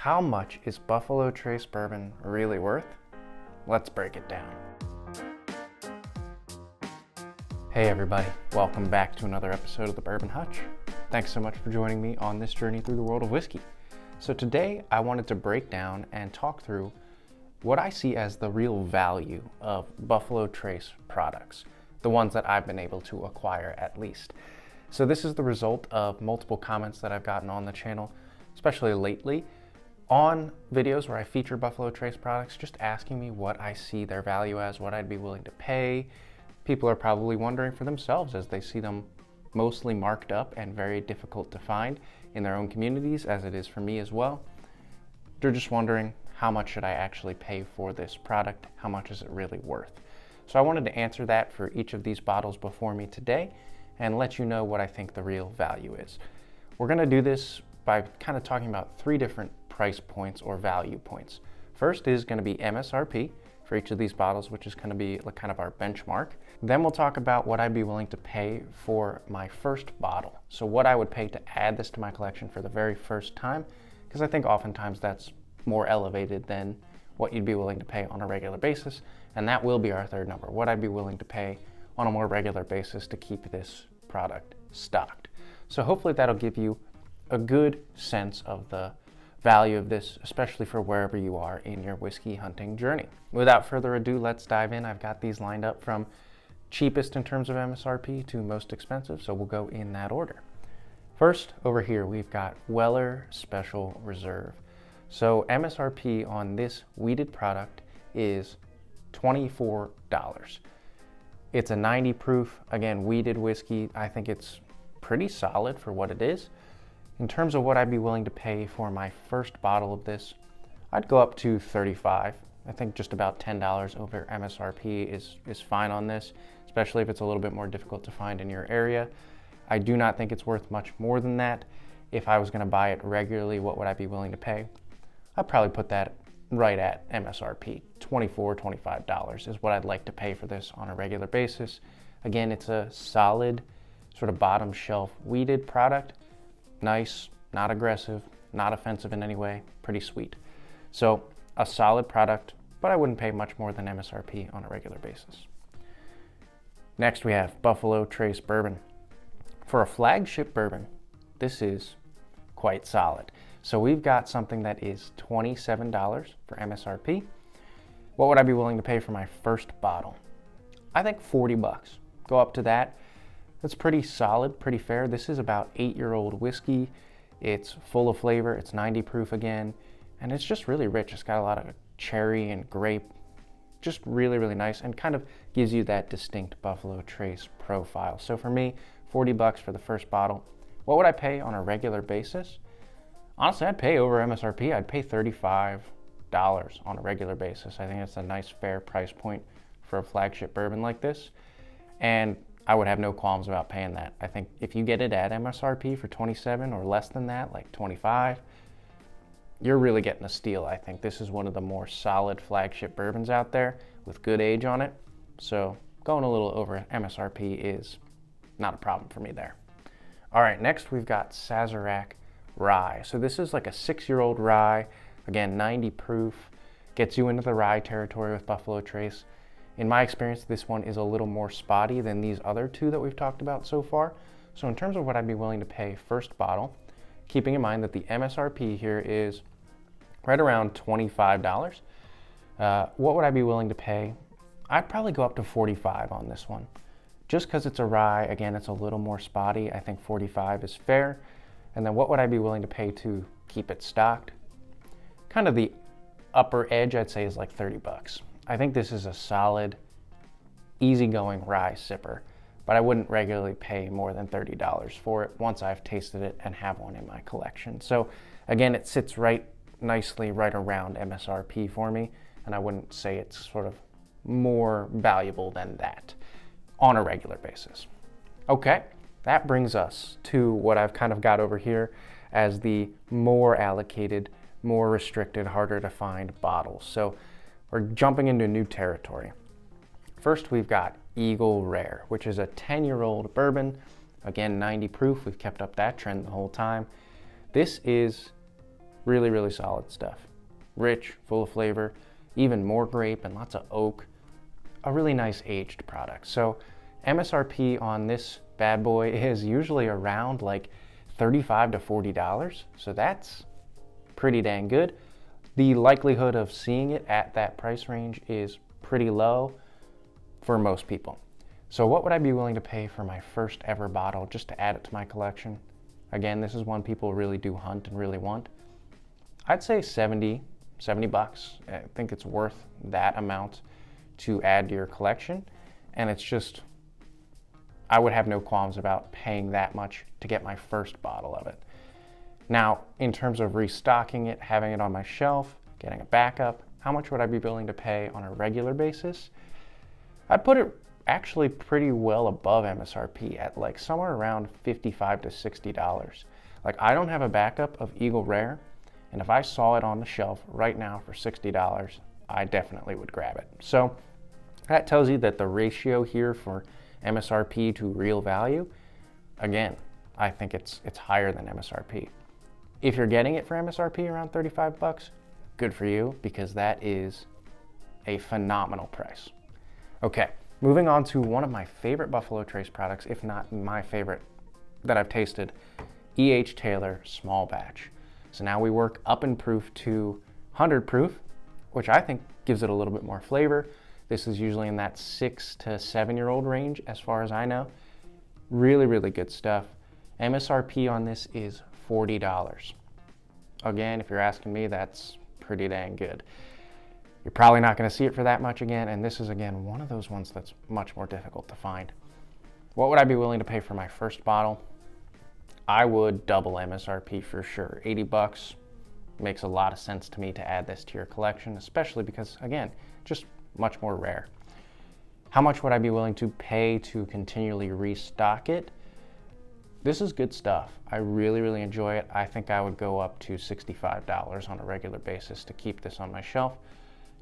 How much is Buffalo Trace bourbon really worth? Let's break it down. Hey everybody, welcome back to another episode of the Bourbon Hutch. Thanks so much for joining me on this journey through the world of whiskey. So today I wanted to break down and talk through what I see as the real value of Buffalo Trace products, the ones that I've been able to acquire at least. So this is the result of multiple comments that I've gotten on the channel, especially lately, on videos where I feature Buffalo Trace products, just asking me what I see their value as, what I'd be willing to pay. People are probably wondering for themselves as they see them mostly marked up and very difficult to find in their own communities, as it is for me as well. They're just wondering, how much should I actually pay for this product? How much is it really worth? So I wanted to answer that for each of these bottles before me today and let you know what I think the real value is. We're gonna do this by kind of talking about three different price points or value points. First is going to be MSRP for each of these bottles, which is going to be kind of our benchmark. Then we'll talk about what I'd be willing to pay for my first bottle. So what I would pay to add this to my collection for the very first time, because I think oftentimes that's more elevated than what you'd be willing to pay on a regular basis. And that will be our third number, what I'd be willing to pay on a more regular basis to keep this product stocked. So hopefully that'll give you a good sense of the value of this, especially for wherever you are in your whiskey hunting journey. Without further ado, let's dive in. I've got these lined up from cheapest in terms of MSRP to most expensive, so we'll go in that order. First, over here, we've got Weller Special Reserve. So MSRP on this wheated product is $24. It's a 90 proof, again, wheated whiskey. I think it's pretty solid for what it is. In terms of what I'd be willing to pay for my first bottle of this, I'd go up to $35. I think just about $10 over MSRP is fine on this, especially if it's a little bit more difficult to find in your area. I do not think it's worth much more than that. If I was going to buy it regularly, what would I be willing to pay? I'd probably put that right at MSRP. $24, $25 is what I'd like to pay for this on a regular basis. Again, it's a solid sort of bottom shelf wheated product. Nice, not aggressive, not offensive in any way, pretty sweet. So a solid product, but I wouldn't pay much more than MSRP on a regular basis. Next we have Buffalo Trace Bourbon. For a flagship bourbon, this is quite solid. So we've got something that is $27 for MSRP. What would I be willing to pay for my first bottle? I think 40 bucks. Go up to that. That's pretty solid, pretty fair. This is about 8-year-old whiskey. It's full of flavor, it's 90 proof again, and it's just really rich. It's got a lot of cherry and grape, just really, really nice, and kind of gives you that distinct Buffalo Trace profile. So for me, 40 bucks for the first bottle. What would I pay on a regular basis? Honestly, I'd pay over MSRP. I'd pay $35 on a regular basis. I think it's a nice, fair price point for a flagship bourbon like this. And I would have no qualms about paying that. I think if you get it at MSRP for 27 or less than that, like 25, you're really getting a steal. I think this is one of the more solid flagship bourbons out there with good age on it. So going a little over MSRP is not a problem for me there. All right, next we've got Sazerac Rye. So this is like a 6-year-old rye, again, 90 proof, gets you into the rye territory with Buffalo Trace. In my experience, this one is a little more spotty than these other two that we've talked about so far. So in terms of what I'd be willing to pay first bottle, keeping in mind that the MSRP here is right around $25, what would I be willing to pay? I'd probably go up to 45 on this one. Just because it's a rye, again, it's a little more spotty. I think 45 is fair. And then what would I be willing to pay to keep it stocked? Kind of the upper edge, I'd say, is like 30 bucks. I think this is a solid, easygoing rye sipper, but I wouldn't regularly pay more than $30 for it once I've tasted it and have one in my collection. So again, it sits right nicely right around MSRP for me, and I wouldn't say it's sort of more valuable than that on a regular basis. Okay, that brings us to what I've kind of got over here as the more allocated, more restricted, harder to find bottles. So we're jumping into new territory. First, we've got Eagle Rare, which is a 10-year-old bourbon. Again, 90 proof. We've kept up that trend the whole time. This is Really, really solid stuff. Rich, full of flavor, even more grape and lots of oak. A really nice aged product. So MSRP on this bad boy is usually around like $35 to $40. So that's pretty dang good. The likelihood of seeing it at that price range is pretty low for most people. So what would I be willing to pay for my first ever bottle just to add it to my collection? Again, this is one people really do hunt and really want. I'd say 70 bucks. I think it's worth that amount to add to your collection. And it's just, I would have no qualms about paying that much to get my first bottle of it. Now, in terms of restocking it, having it on my shelf, getting a backup, how much would I be willing to pay on a regular basis? I'd put it actually pretty well above MSRP at like somewhere around $55 to $60. Like, I don't have a backup of Eagle Rare, and if I saw it on the shelf right now for $60, I definitely would grab it. So that tells you that the ratio here for MSRP to real value, again, I think it's higher than MSRP. If you're getting it for MSRP around 35 bucks, good for you, because that is a phenomenal price. Okay, moving on to one of my favorite Buffalo Trace products, if not my favorite that I've tasted, E.H. Taylor Small Batch. So now we work up in proof to 100 proof, which I think gives it a little bit more flavor. This is usually in that 6 to 7-year-old range, as far as I know. Really, really good stuff. MSRP on this is $40. Again, if you're asking me, that's pretty dang good. You're probably not going to see it for that much again, and this is, again, one of those ones that's much more difficult to find. What would I be willing to pay for my first bottle? I would double MSRP for sure. 80 bucks makes a lot of sense to me to add this to your collection, especially because, again, just much more rare. How much would I be willing to pay to continually restock it? This is good stuff. I really, really enjoy it. I think I would go up to $65 on a regular basis to keep this on my shelf.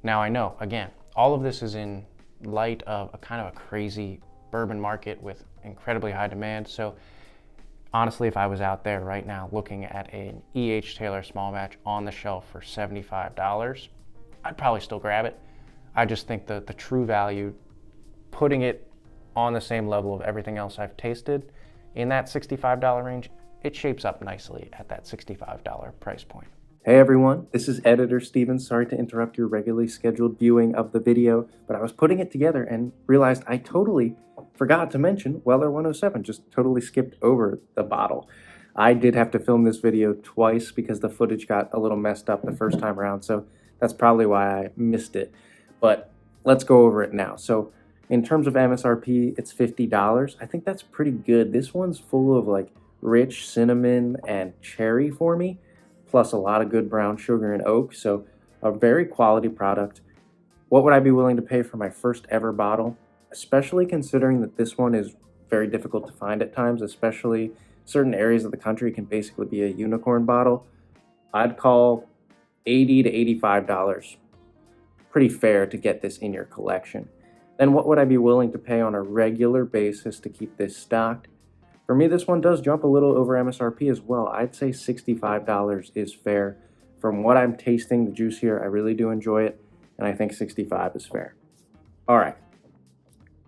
Now, I know, again, all of this is in light of a kind of a crazy bourbon market with incredibly high demand. So honestly, if I was out there right now looking at an E.H. Taylor Small Batch on the shelf for $75, I'd probably still grab it. I just think that the true value, putting it on the same level of everything else I've tasted, in that $65 range, it shapes up nicely at that $65 price point. Hey everyone, this is Editor Steven. Sorry to interrupt your regularly scheduled viewing of the video, but I was putting it together and realized I totally forgot to mention Weller 107, just totally skipped over the bottle. I did have to film this video twice because the footage got a little messed up the first time around, so that's probably why I missed it. But let's go over it now. So in terms of MSRP, it's $50. I think that's pretty good. This one's full of like rich cinnamon and cherry for me, plus a lot of good brown sugar and oak. So a very quality product. What would I be willing to pay for my first ever bottle? Especially considering that this one is very difficult to find at times, especially certain areas of the country can basically be a unicorn bottle. I'd call $80 to $85 pretty fair to get this in your collection. Then what would I be willing to pay on a regular basis to keep this stocked? For me, this one does jump a little over MSRP as well. I'd say $65 is fair. From what I'm tasting, the juice here, I really do enjoy it, and I think $65 is fair. All right.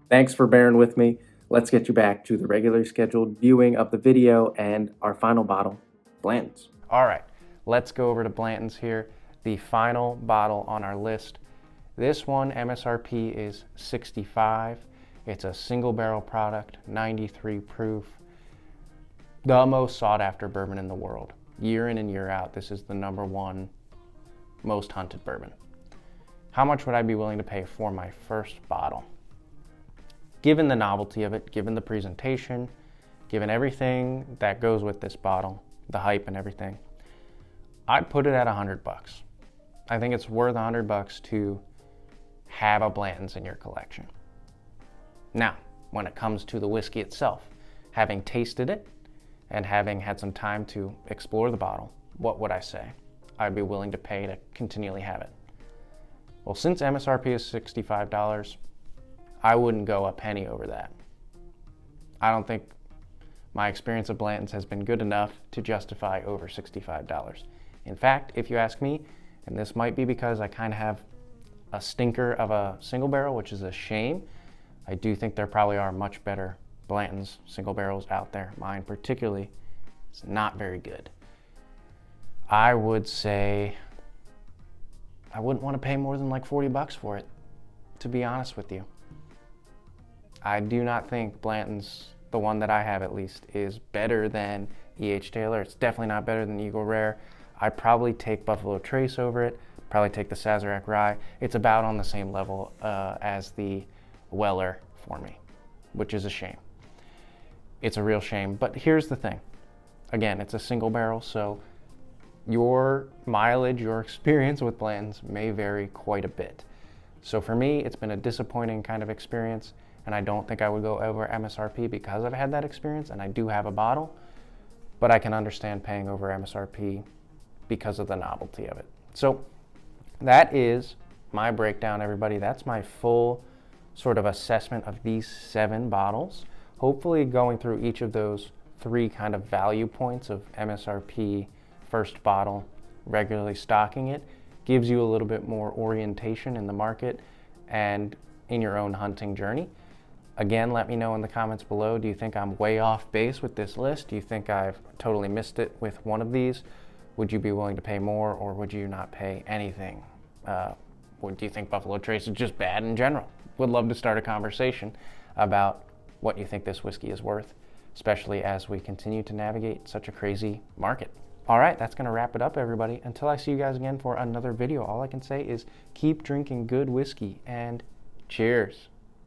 Thanks for bearing with me. Let's get you back to the regularly scheduled viewing of the video and our final bottle, Blantons. All right, let's go over to Blanton's here, the final bottle on our list. This one, MSRP is $65. It's a single barrel product, 93 proof. The most sought after bourbon in the world. Year in and year out, this is the #1 most hunted bourbon. How much would I be willing to pay for my first bottle? Given the novelty of it, given the presentation, given everything that goes with this bottle, the hype and everything, I'd put it at 100 bucks. I think it's worth 100 bucks to have a Blanton's in your collection. Now, when it comes to the whiskey itself, having tasted it and having had some time to explore the bottle, what would I say I'd be willing to pay to continually have it? Well, since MSRP is $65, I wouldn't go a penny over that. I don't think my experience of Blanton's has been good enough to justify over $65. In fact, if you ask me, and this might be because I kind of have a stinker of a single barrel, which is a shame, I do think there probably are much better Blantons single barrels out there. Mine particularly is not very good. I would say I wouldn't want to pay more than like $40 for it, to be honest with you. I do not think Blanton's, the one that I have at least, is better than E.H. Taylor. It's definitely not better than Eagle Rare. I'd probably take Buffalo Trace over it, probably take the Sazerac Rye. It's about on the same level as the Weller for me, which is a shame. It's a real shame, but here's the thing. Again, it's a single barrel, so your mileage, your experience with Blantons may vary quite a bit. So for me, it's been a disappointing kind of experience, and I don't think I would go over MSRP because I've had that experience, and I do have a bottle, but I can understand paying over MSRP because of the novelty of it. So that is my breakdown, everybody. That's my full sort of assessment of these 7 bottles. Hopefully going through each of those 3 kind of value points of MSRP, first bottle, regularly stocking it, gives you a little bit more orientation in the market and in your own hunting journey. Again, let me know in the comments below, do you think I'm way off base with this list? Do you think I've totally missed it with one of these? Would you be willing to pay more, or would you not pay anything? Or do you think Buffalo Trace is just bad in general? Would love to start a conversation about what you think this whiskey is worth, especially as we continue to navigate such a crazy market. All right, that's going to wrap it up, everybody. Until I see you guys again for another video, all I can say is keep drinking good whiskey and cheers.